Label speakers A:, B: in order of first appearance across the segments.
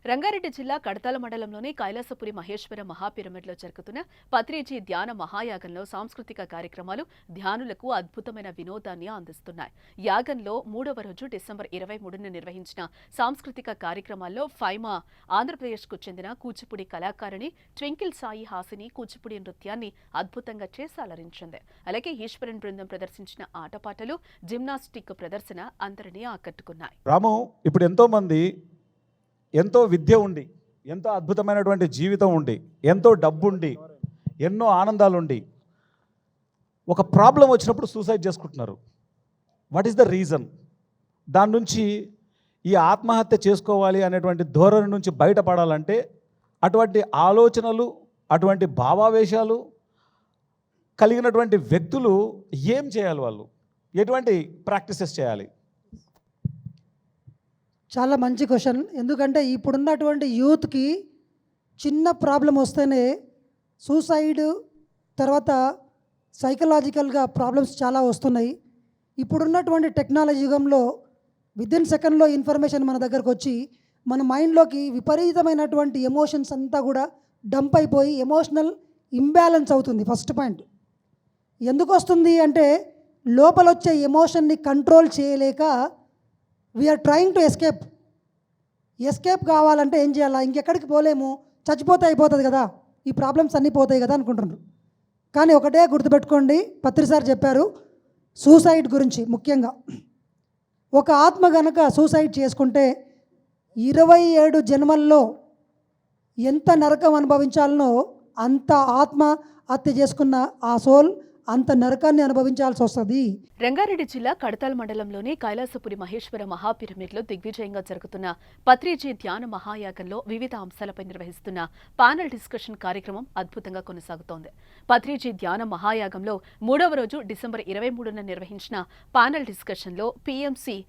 A: రంగారెడ్డి జిల్లా కడతాల మండలంలోని కైలాసపురి మహేశ్వర మహాపిరమిడ్లో జరుగుతున్న పత్రిజీ ధ్యాన మహాయాగంలో సాంస్కృతిక కార్యక్రమాలు ధ్యానులకు అద్భుతమైన వినోదాన్ని అందిస్తున్నాయి. యాగంలో 3వ రోజు డిసెంబర్ 23న నిర్వహించిన సాంస్కృతిక కార్యక్రమాల్లో ఫైమా ఆంధ్రప్రదేశ్కు చెందిన కూచిపూడి కళాకారిణి ట్వింకిల్ సాయి హాసిని కూచిపూడి నృత్యాన్ని అద్భుతంగా చేసి అలరించింది. అలాగే ఈశ్వరన్ బృందం ప్రదర్శించిన ఆటపాటలు, జిమ్నాస్టిక్ ప్రదర్శన అందరినీ ఆకట్టుకున్నాయి.
B: రాము, ఇప్పుడు ఎంతో విద్య ఉండి, ఎంతో అద్భుతమైనటువంటి జీవితం ఉండి, ఎంతో డబ్బు ఉండి, ఎన్నో ఆనందాలు ఉండి, ఒక ప్రాబ్లం వచ్చినప్పుడు సూసైడ్ చేసుకుంటున్నారు. What is the reason? దాని నుంచి ఈ ఆత్మహత్య చేసుకోవాలి అనేటువంటి ధోరణి నుంచి బయటపడాలంటే అటువంటి ఆలోచనలు, అటువంటి భావావేశాలు కలిగినటువంటి వ్యక్తులు ఏం చేయాలి? వాళ్ళు ఎటువంటి ప్రాక్టీసెస్ చేయాలి?
C: చాలా మంచి క్వశ్చన్. ఎందుకంటే ఇప్పుడున్నటువంటి యూత్కి చిన్న ప్రాబ్లం వస్తేనే సూసైడ్, తర్వాత సైకలాజికల్గా ప్రాబ్లమ్స్ చాలా వస్తున్నాయి. ఇప్పుడున్నటువంటి టెక్నాలజీ యుగంలో వితిన్ సెకండ్లో ఇన్ఫర్మేషన్ మన దగ్గరకు వచ్చి మన మైండ్లోకి విపరీతమైనటువంటి ఎమోషన్స్ అంతా కూడా డంప్ అయిపోయి ఎమోషనల్ ఇంబ్యాలెన్స్ అవుతుంది. ఫస్ట్ పాయింట్ ఎందుకు వస్తుంది అంటే లోపల వచ్చే ఎమోషన్ని కంట్రోల్ చేయలేక వీఆర్ ట్రయింగ్ టు ఎస్కేప్ కావాలంటే ఏం చేయాలా? ఇంకెక్కడికి పోలేము, చచ్చిపోతే అయిపోతుంది కదా, ఈ ప్రాబ్లమ్స్ అన్నీ పోతాయి కదా అనుకుంటున్నారు. కానీ ఒకటే గుర్తుపెట్టుకోండి, పత్రిసారి చెప్పారు సూసైడ్ గురించి. ముఖ్యంగా ఒక ఆత్మ గనక సూసైడ్ చేసుకుంటే 27 జన్మల్లో ఎంత నరకం అనుభవించాలనో అంత ఆత్మ హత్య చేసుకున్న ఆ సోల్ అంత నరకాన్ని అనుభవించాల్సి వస్తుంది.
A: రంగారెడ్డి జిల్లా కడతాల మండలంలోని కైలాసపురి మహేశ్వర మహాపిరమిడ్లో దిగ్విజయంగా జరుగుతున్న పత్రిజీ ధ్యాన మహాయాగంలో వివిధ అంశాలపై నిర్వహిస్తున్న పానల్ డిస్కషన్ కార్యక్రమం అద్భుతంగా కొనసాగుతోంది. పత్రిజీ ధ్యాన మహాయాగంలో 3వ రోజు డిసెంబర్ 23న నిర్వహించిన పానల్ డిస్కషన్లో PMC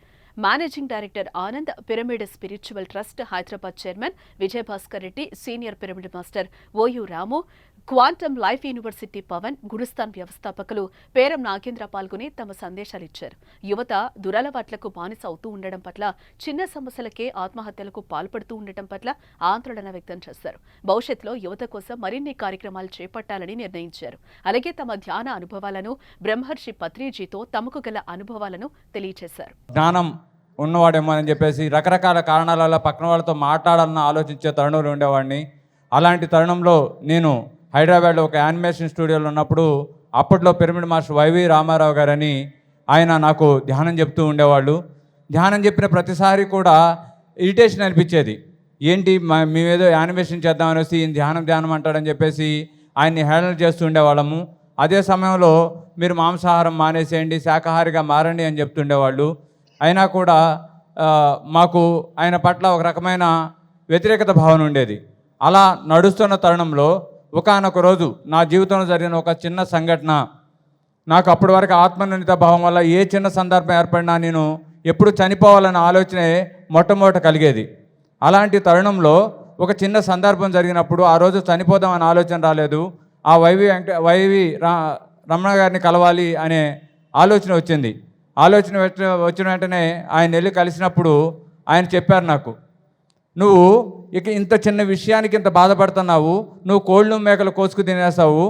A: managing director Anand, pyramid spiritual trust Hyderabad chairman Vijayabhaskar Reddy, senior pyramid master OU Ramu, quantum life university Pavan, Gurusthan వ్యవస్థాపకులు పేరం నాగేంద్ర పాల్గొని తమ సందేశాలిచ్చారు. యువత దురలవాట్లకు బానిస అవుతూ ఉండడం పట్ల, చిన్న సమస్యలకే ఆత్మహత్యలకు పాల్పడుతూ ఉండటం పట్ల ఆందోళన వ్యక్తం చేశారు. భవిష్యత్తులో యువత కోసం మరిన్ని కార్యక్రమాలు చేపట్టాలని నిర్ణయించారు. అలాగే తమ ధ్యాన అనుభవాలను బ్రహ్మర్షి పత్రిజీతో తమకు గల అనుభవాలను తెలియజేశారు.
D: జ్ఞానం ఉన్నవాడేమో అని చెప్పేసి రకరకాల కారణాల వల్ల పక్కన వాళ్ళతో మాట్లాడాలని ఆలోచించే తరుణంలో ఉండేవాడిని. అలాంటి తరుణంలో నేను హైదరాబాద్లో ఒక యానిమేషన్ స్టూడియోలో ఉన్నప్పుడు అప్పట్లో పిరమిడ్ మాస్టర్ వైవి రామారావు గారని ఆయన నాకు ధ్యానం చెప్తూ ఉండేవాళ్ళు. ధ్యానం చెప్పిన ప్రతిసారి కూడా ఇరిటేషన్ అనిపించేది. ఏంటి మేమేదో యానిమేషన్ చేద్దామనేసి ధ్యానం అంటాడని చెప్పేసి ఆయన్ని హేళన చేస్తూ ఉండేవాళ్ళము. అదే సమయంలో మీరు మాంసాహారం మానేసేయండి, శాకాహారిగా మారండి అని చెప్తుండేవాళ్ళు. అయినా కూడా మాకు ఆయన పట్ల ఒక రకమైన వ్యతిరేకత భావన ఉండేది. అలా నడుస్తున్న తరుణంలో ఒకానొక రోజు నా జీవితంలో జరిగిన ఒక చిన్న సంఘటన, నాకు అప్పటి వరకు ఆత్మనిర్ణీత భావం వల్ల ఏ చిన్న సందర్భం ఏర్పడినా నేను ఎప్పుడు చనిపోవాలన్న ఆలోచనే మొట్టమొదట కలిగేది. అలాంటి తరుణంలో ఒక చిన్న సందర్భం జరిగినప్పుడు ఆ రోజు చనిపోదామని ఆలోచన రాలేదు. ఆ వైవి రమణ గారిని కలవాలి అనే ఆలోచన వచ్చింది. ఆలోచన వచ్చిన వెంటనే ఆయన వెళ్ళి కలిసినప్పుడు ఆయన చెప్పారు నాకు, నువ్వు ఇక ఇంత చిన్న విషయానికి ఇంత బాధపడుతున్నావు, నువ్వు కోళ్ళు మేకలు కోసుకు తినేస్తావు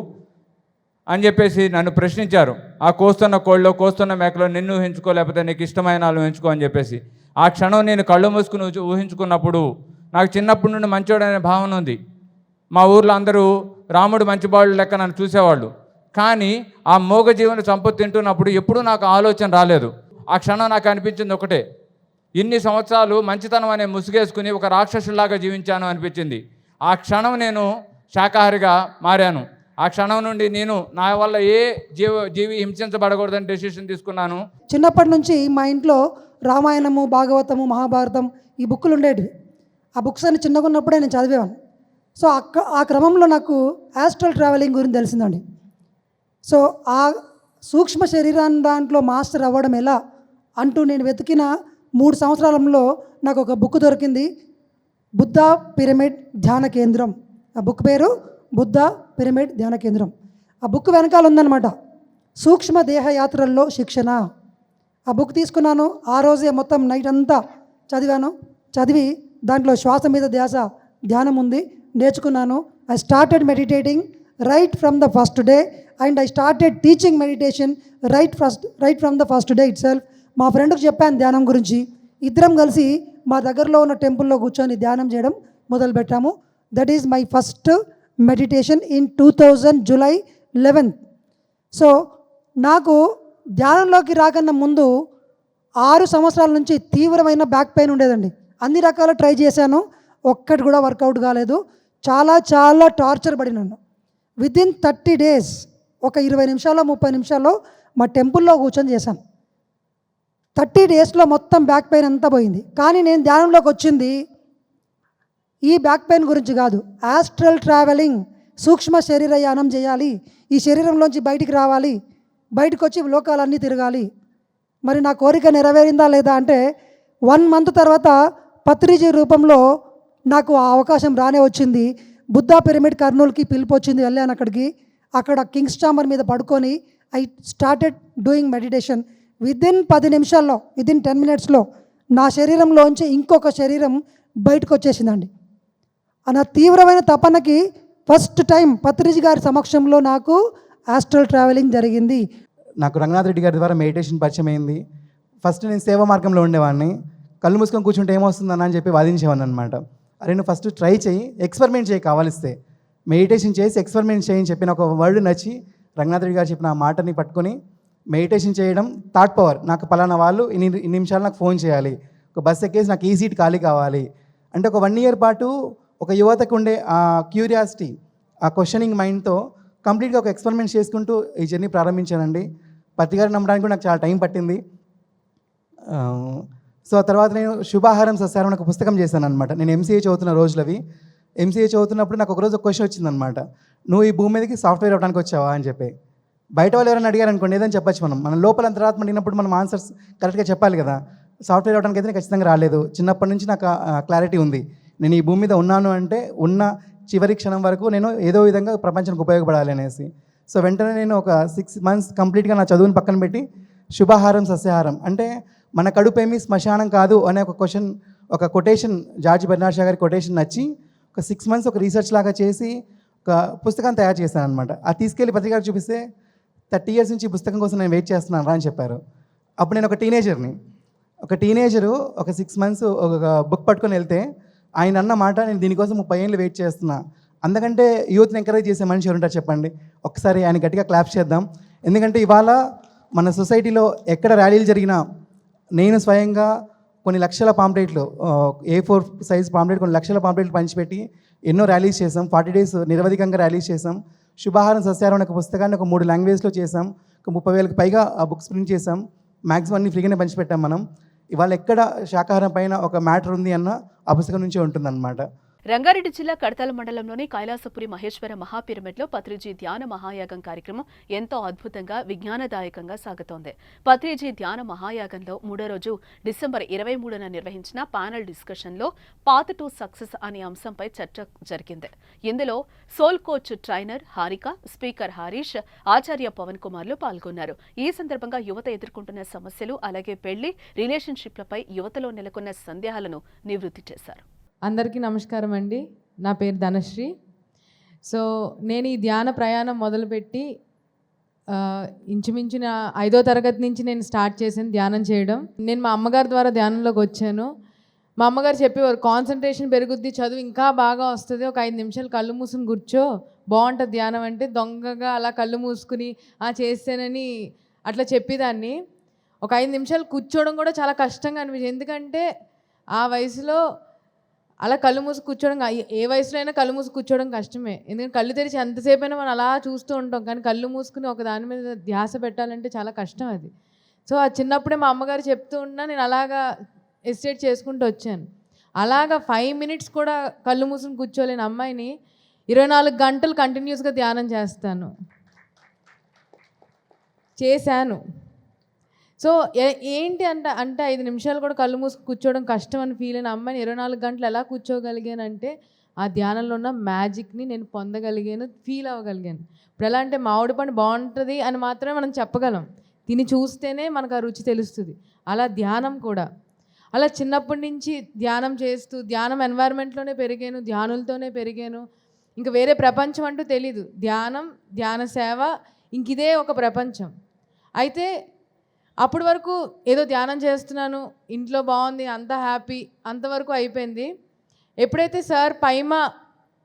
D: అని చెప్పేసి నన్ను ప్రశ్నించారు. ఆ కోస్తున్న కోళ్ళు కోస్తున్న మేకలో నిన్ను ఊహించుకో, లేకపోతే నీకు ఇష్టమైన వాళ్ళు ఊహించుకో అని చెప్పేసి. ఆ క్షణం నేను కళ్ళు మూసుకుని ఊహించుకున్నప్పుడు నాకు చిన్నప్పటి నుండి మంచోడనే భావన ఉంది. మా ఊర్లో అందరూ రాముడు మంచివాళ్ళు లెక్క నన్ను చూసేవాళ్ళు. కానీ ఆ మోగ జీవన సంపత్తి తింటున్నప్పుడు ఎప్పుడూ నాకు ఆలోచన రాలేదు. ఆ క్షణం నాకు అనిపించింది ఒకటే, ఇన్ని సంవత్సరాలు మంచితనం అనే ముసుగేసుకుని ఒక రాక్షసులాగా జీవించాను అనిపించింది. ఆ క్షణం నేను శాకాహారిగా మారాను. ఆ క్షణం నుండి నేను నా వల్ల ఏ జీవి హింసించబడకూడదని డెసిషన్ తీసుకున్నాను.
C: చిన్నప్పటి నుంచి మా ఇంట్లో రామాయణము, భాగవతము, మహాభారతం ఈ బుక్కులు ఉండేటివి. ఆ బుక్స్ అన్ని చిన్నగా ఉన్నప్పుడే నేను చదివేవాను. సో ఆ క్రమంలో నాకు యాస్ట్రల్ ట్రావెలింగ్ గురించి తెలిసిందండి. సో ఆ సూక్ష్మ శరీరాన్ని దాంట్లో మాస్టర్ అవ్వడం ఎలా అంటూ నేను వెతికిన 3 సంవత్సరాలలో నాకు ఒక బుక్ దొరికింది, బుద్ధ పిరమిడ్ ధ్యాన కేంద్రం. ఆ బుక్ పేరు బుద్ధ పిరమిడ్ ధ్యాన కేంద్రం. ఆ బుక్ వెనకాల ఉందన్నమాట, సూక్ష్మ దేహయాత్రల్లో శిక్షణ. ఆ బుక్ తీసుకున్నాను. ఆ రోజే మొత్తం నైట్ అంతా చదివాను. చదివి దాంట్లో శ్వాస మీద ధ్యానం ఉంది, నేర్చుకున్నాను. I started meditating right from the first day and I started teaching meditation right from the first day it self. మా ఫ్రెండ్కి చెప్పాను ధ్యానం గురించి. ఇద్దరం కలిసి మా దగ్గరలో ఉన్న టెంపుల్లో కూర్చొని ధ్యానం చేయడం మొదలుపెట్టాము. That is my first meditation in 2000 July 11th. So నాకు ధ్యానంలోకి రాకన్నా ముందు 6 సంవత్సరాల నుంచి తీవ్రమైన బ్యాక్ పెయిన్ ఉండేదండి. అన్ని రకాల ట్రై చేశాను, ఒక్కటి కూడా వర్కౌట్ కాలేదు. చాలా టార్చర్ పడినాను. వితిన్ 30 days, ఒక 20 నిమిషాల్లో 30 నిమిషాల్లో మా టెంపుల్లో కూర్చొని చేశాను. 30 daysలో మొత్తం బ్యాక్ పెయిన్ అంతా పోయింది. కానీ నేను ధ్యానంలోకి వచ్చింది ఈ బ్యాక్ పెయిన్ గురించి కాదు, ఆస్ట్రల్ ట్రావెలింగ్, సూక్ష్మ శరీరయానం చేయాలి, ఈ శరీరంలోంచి బయటికి రావాలి, బయటకు వచ్చి లోకాలన్నీ తిరగాలి. మరి నా కోరిక నెరవేరిందా లేదా అంటే 1 month తర్వాత పత్రిజీ రూపంలో నాకు ఆ అవకాశం రానే వచ్చింది. బుద్ధా పిరమిడ్ కర్నూలుకి పిలుపు వచ్చింది, వెళ్ళాను అక్కడికి. అక్కడ కింగ్స్ చాంబర్ మీద పడుకొని I started doing meditation. Within 10 నిమిషాల్లో, విదిన్ 10 minutesలో నా శరీరంలోంచి ఇంకొక శరీరం బయటకు వచ్చేసిందండి. నా తీవ్రమైన తపనకి ఫస్ట్ టైం పత్రిజీ గారి సమక్షంలో నాకు ఆస్ట్రల్ ట్రావెలింగ్ జరిగింది.
E: నాకు రంగనాథ్ రెడ్డి గారి ద్వారా మెడిటేషన్ పరిచయం అయింది. ఫస్ట్ నేను సేవా మార్గంలో ఉండేవాడిని. కళ్ళు మూసుకొని కూర్చుంటే ఏమొస్తుందని అని చెప్పి వాదించేవాడిని అనమాట. అరే నువ్వు ఫస్ట్ ట్రై చేయి, ఎక్స్పెరిమెంట్ చేయి, కావాలిస్తే మెడిటేషన్ చేసి ఎక్స్పెరిమెంట్ చేయని చెప్పిన ఒక వర్డ్ నచ్చి రంగనాథ్ రెడ్డి గారు చెప్పిన ఆ మాటని పట్టుకొని మెడిటేషన్ చేయడం. థాట్ పవర్, నాకు పలానా వాళ్ళు ఇన్ని నిమిషాలు నాకు ఫోన్ చేయాలి, ఒక బస్ ఎక్కేసి నాకు ఈ సీట్ ఖాళీ కావాలి అంటే ఒక 1 year పాటు ఒక యువతకు ఉండే ఆ క్యూరియాసిటీ, ఆ క్వశ్చనింగ్ మైండ్తో కంప్లీట్గా ఒక ఎక్స్పెరిమెంట్ చేసుకుంటూ ఈ జర్నీ ప్రారంభించానండి. పత్రి గారిని నమ్మడానికి కూడా నాకు చాలా టైం పట్టింది. సో ఆ తర్వాత నేను శుభాహారం సస్యాహారం ఒక పుస్తకం చేశాను అనమాట. నేను ఎంసీఏ చదువుతున్న రోజులవి. ఎంసీఏ చదువుతున్నప్పుడు నాకు ఒకరోజు ఒక క్వశ్చన్ వచ్చిందనమాట, నువ్వు ఈ భూమి మీదకి సాఫ్ట్వేర్ అవ్వడానికి వచ్చావా అని చెప్పి. బయట వాళ్ళు ఎవరైనా అడిగారు అనుకోండి ఏదని చెప్పచ్చు, మన లోపల అంతరాత్మ నిన్నప్పుడు మనం ఆన్సర్స్ కరెక్ట్గా చెప్పాలి కదా. సాఫ్ట్వేర్ అవ్వడానికి అయితే ఖచ్చితంగా రాలేదు. చిన్నప్పటి నుంచి నాకు క్లారిటీ ఉంది, నేను ఈ భూమి మీద ఉన్నాను అంటే ఉన్న చివరి క్షణం వరకు నేను ఏదో విధంగా ప్రపంచానికి ఉపయోగపడాలి అనేసి. సో వెంటనే నేను ఒక 6 months కంప్లీట్గా నా చదువుని పక్కన పెట్టి శుభాహారం సస్యాహారం అంటే మన కడుపేమి శ్మశానం కాదు అనే ఒక కొటేషన్, జార్జ్ బెర్నార్డ్ షా గారి కొటేషన్ నచ్చి ఒక 6 months ఒక రీసెర్చ్ లాగా చేసి ఒక పుస్తకాన్ని తయారు చేశాను అనమాట. అది తీసుకెళ్ళి పత్రికకు చూపిస్తే 30 years నుంచి ఈ పుస్తకం కోసం నేను వెయిట్ చేస్తున్నాను అని చెప్పారు. అప్పుడు నేను ఒక టీనేజరు ఒక 6 months ఒక బుక్ పట్టుకొని వెళ్తే ఆయన అన్న మాట, నేను దీనికోసం 30 ఏళ్ళు వెయిట్ చేస్తున్నా. అందుకంటే యూత్ని ఎంకరేజ్ చేసే మనిషి ఎవరుంటారు చెప్పండి? ఒకసారి ఆయన గట్టిగా క్లాప్స్ చేద్దాం. ఎందుకంటే ఇవాళ మన సొసైటీలో ఎక్కడ ర్యాలీలు జరిగినా నేను స్వయంగా కొన్ని లక్షల పాంప్లెట్లు, A4 size పాంప్లెట్, కొన్ని లక్షల పాంప్లెట్లు పంచిపెట్టి ఎన్నో ర్యాలీస్ చేసాం. 40 days నిరవధికంగా ర్యాలీస్ చేసాం. శుభాహారం సస్యాహారం అనే ఒక పుస్తకాన్ని ఒక 3 languagesలో చేసాం. ఒక 30,000కి పైగా ఆ బుక్స్ ప్రింట్ చేసాం. మ్యాక్సిమం అన్ని ఫ్రీగానే పంచిపెట్టాం మనం. ఇవాళ ఎక్కడ శాకాహారం పైన ఒక మ్యాటర్ ఉంది అన్న ఆ పుస్తకం నుంచే ఉంటుందన్నమాట.
A: రంగారెడ్డి జిల్లా కడతాల మండలంలోని కైలాసపురి మహేశ్వర మహాపిరమిడ్లో పత్రిజీ ధ్యాన మహాయాగం కార్యక్రమం ఎంతో అద్భుతంగా విజ్ఞానదాయకంగా సాగుతోంది. పత్రిజీ ధ్యాన మహాయాగంలో 3వ రోజు డిసెంబర్ 23న నిర్వహించిన ప్యానెల్ డిస్కషన్లో పాత్ టు సక్సెస్ అనే అంశంపై చర్చ జరిగింది. ఇందులో soul coach trainer Harika, speaker Harish, Acharya Pavan కుమార్లు పాల్గొన్నారు. ఈ సందర్భంగా యువత ఎదుర్కొంటున్న సమస్యలు, అలాగే పెళ్లి, రిలేషన్షిప్లపై యువతలో నెలకొన్న సందేహాలను నివృత్తి చేశారు.
F: అందరికీ నమస్కారం అండి. నా పేరు ధనశ్రీ. సో నేను ఈ ధ్యాన ప్రయాణం మొదలుపెట్టి ఇంచుమించిన 5వ తరగతి నుంచి నేను స్టార్ట్ చేశాను ధ్యానం చేయడం. నేను మా అమ్మగారి ద్వారా ధ్యానంలోకి వచ్చాను. మా అమ్మగారు చెప్పేవారు, కాన్సన్ట్రేషన్ పెరుగుద్ది, చదువు ఇంకా బాగా వస్తుంది, ఒక 5 నిమిషాలు కళ్ళు మూసుకుని కూర్చో, బాగుంటుంది ధ్యానం అంటే. దొంగగా అలా కళ్ళు మూసుకుని చేస్తానని అట్లా చెప్పేదాన్ని. ఒక 5 నిమిషాలు కూర్చోవడం కూడా చాలా కష్టంగా అనిపించింది. ఎందుకంటే ఆ వయసులో అలా కళ్ళు మూసి కూర్చోవడం, ఏ వయసులో అయినా కళ్ళు మూసి కూర్చోవడం కష్టమే. ఎందుకంటే కళ్ళు తెరిచి ఎంతసేపు అయినా మనం అలా చూస్తూ ఉంటాం, కానీ కళ్ళు మూసుకుని ఒక దాని మీద ధ్యాస పెట్టాలంటే చాలా కష్టం అది. సో ఆ చిన్నప్పుడే మా అమ్మగారు చెప్తూ ఉన్నా నేను అలాగా ఎస్టేట్ చేసుకుంటూ వచ్చాను. అలాగా 5 minutes కూడా కళ్ళు మూసుకుని కూర్చోలేని అమ్మాయిని 24 గంటలు కంటిన్యూస్గా ధ్యానం చేశాను. సో ఏంటి అంటే 5 నిమిషాలు కూడా కళ్ళు మూసుకు కూర్చోవడం కష్టం అని ఫీల్ అయిన అమ్మాయిని 24 గంటలు ఎలా కూర్చోగలిగానంటే ఆ ధ్యానంలో ఉన్న మ్యాజిక్ని నేను పొందగలిగాను, ఫీల్ అవ్వగలిగాను. ఇప్పుడు ఎలా అంటే మామిడి పండు బాగుంటుంది అని మాత్రమే మనం చెప్పగలం, తిని చూస్తేనే మనకు ఆ రుచి తెలుస్తుంది. అలా ధ్యానం కూడా అలా చిన్నప్పటి నుంచి ధ్యానం చేస్తూ ధ్యానం ఎన్వైర్న్మెంట్లోనే పెరిగాను, ధ్యానులతోనే పెరిగాను. ఇంక వేరే ప్రపంచం అంటూ తెలీదు. ధ్యానం, ధ్యాన సేవ, ఇంక ఇదే ఒక ప్రపంచం. అయితే అప్పటి వరకు ఏదో ధ్యానం చేస్తున్నాను, ఇంట్లో బాగుంది, అంతా హ్యాపీ, అంతవరకు అయిపోయింది. ఎప్పుడైతే సార్ పైమా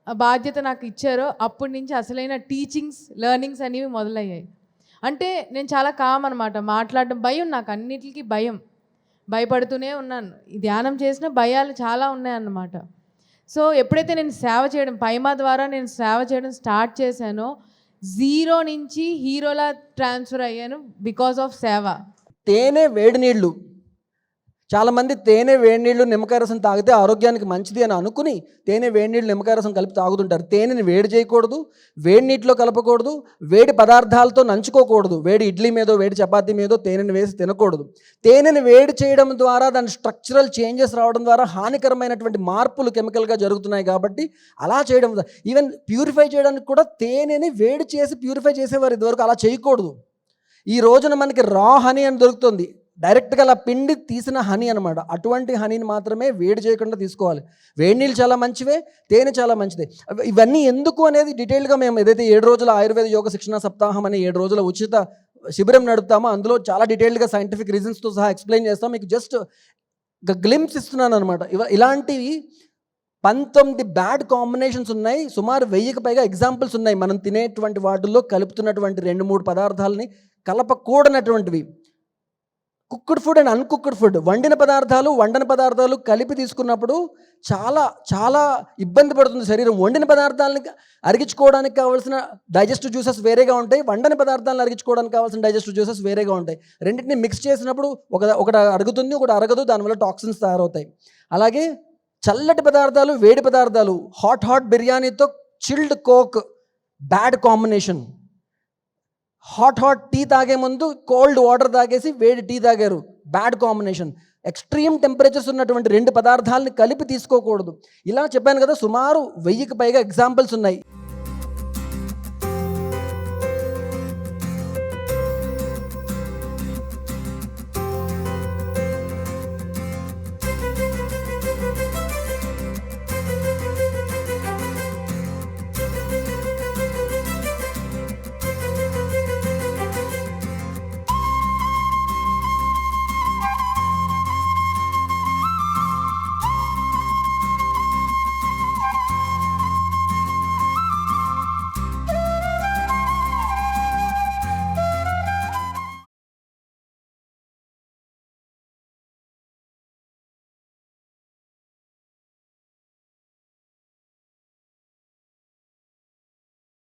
F: బాధ్యత నాకు ఇచ్చారో అప్పటి నుంచి అసలైన టీచింగ్స్, లెర్నింగ్స్ అనేవి మొదలయ్యాయి. అంటే నేను చాలా కామ్ అనమాట, మాట్లాడడం భయం, నాకు అన్నిటికీ భయం, భయపడుతూనే ఉన్నాను. ఈ ధ్యానం చేసిన భయాలు చాలా ఉన్నాయన్నమాట. సో ఎప్పుడైతే నేను సేవ చేయడం, పైమా ద్వారా నేను సేవ చేయడం స్టార్ట్ చేశానో, జీరో నుంచి హీరోలా ట్రాన్స్ఫర్ అయ్యాను బికాస్ ఆఫ్ సేవ.
G: తేనె వేడి నీళ్ళు, చాలామంది తేనె వేడి నీళ్ళు నిమ్మకాయ రసం తాగితే ఆరోగ్యానికి మంచిది అని అనుకుని తేనె వేడి నీళ్ళు నిమ్మకాయ రసం కలిపి తాగుతుంటారు. తేనెని వేడి చేయకూడదు, వేడి నీటిలో కలపకూడదు, వేడి పదార్థాలతో నంచుకోకూడదు. వేడి ఇడ్లీ మీదో వేడి చపాతీ మీదో తేనెని వేసి తినకూడదు. తేనెని వేడి చేయడం ద్వారా దాని స్ట్రక్చరల్ చేంజెస్ రావడం ద్వారా హానికరమైనటువంటి మార్పులు కెమికల్గా జరుగుతున్నాయి. కాబట్టి అలా చేయడం, ఈవెన్ ప్యూరిఫై చేయడానికి కూడా తేనెని వేడి చేసి ప్యూరిఫై చేసేవారు ఇదివరకు. అలా చేయకూడదు. ఈ రోజున మనకి రా హనీ అని దొరుకుతుంది, డైరెక్ట్గా అలా పిండి తీసిన హనీ అనమాట. అటువంటి హనీని మాత్రమే వేడి చేయకుండా తీసుకోవాలి. వేడి నీళ్ళు చాలా మంచివే, తేనె చాలా మంచిదే. ఇవన్నీ ఎందుకు అనేది డీటెయిల్గా మేము ఏదైతే 7 రోజుల ఆయుర్వేద యోగ శిక్షణ సప్తాహం అనే 7 రోజుల ఉచిత శిబిరం నడుపుతామో అందులో చాలా డీటెయిల్డ్గా సైంటిఫిక్ రీజన్స్తో సహా ఎక్స్ప్లెయిన్ చేస్తాం. మీకు జస్ట్ గ్లింప్స్ ఇస్తున్నాను అనమాట. ఇలాంటివి 19 బ్యాడ్ కాంబినేషన్స్ ఉన్నాయి. సుమారు 1000కి పైగా ఎగ్జాంపుల్స్ ఉన్నాయి. మనం తినేటువంటి వాటిల్లో కలుపుతున్నటువంటి 2-3 పదార్థాలని కలపకూడనటువంటివి. Cooked food and uncooked food, వండిన పదార్థాలు వండని పదార్థాలు కలిపి తీసుకున్నప్పుడు చాలా చాలా ఇబ్బంది పడుతుంది శరీరం. వండిన పదార్థాలని అరిగించుకోవడానికి కావాల్సిన డైజెస్టివ్ జ్యూసెస్ వేరేగా ఉంటాయి, వండని పదార్థాలను అరిగించుకోవడానికి కావాల్సిన డైజెస్టివ్ జ్యూసెస్ వేరేగా ఉంటాయి. రెండింటిని మిక్స్ చేసినప్పుడు ఒకటి అరుగుతుంది, ఒకటి అరగదు, దానివల్ల టాక్సిన్స్ తయారవుతాయి. అలాగే చల్లటి పదార్థాలు, వేడి పదార్థాలు, హాట్ బిర్యానీతో chilled coke bad combination. Hot tea తాగే ముందు కోల్డ్ వాటర్ తాగేసి వేడి టీ తాగారు, బ్యాడ్ కాంబినేషన్. ఎక్స్ట్రీమ్ టెంపరేచర్స్ ఉన్నటువంటి 2 పదార్థాలని కలిపి తీసుకోకూడదు. ఇలా చెప్పాను కదా, సుమారు 1000కి పైగా ఎగ్జాంపుల్స్ ఉన్నాయి.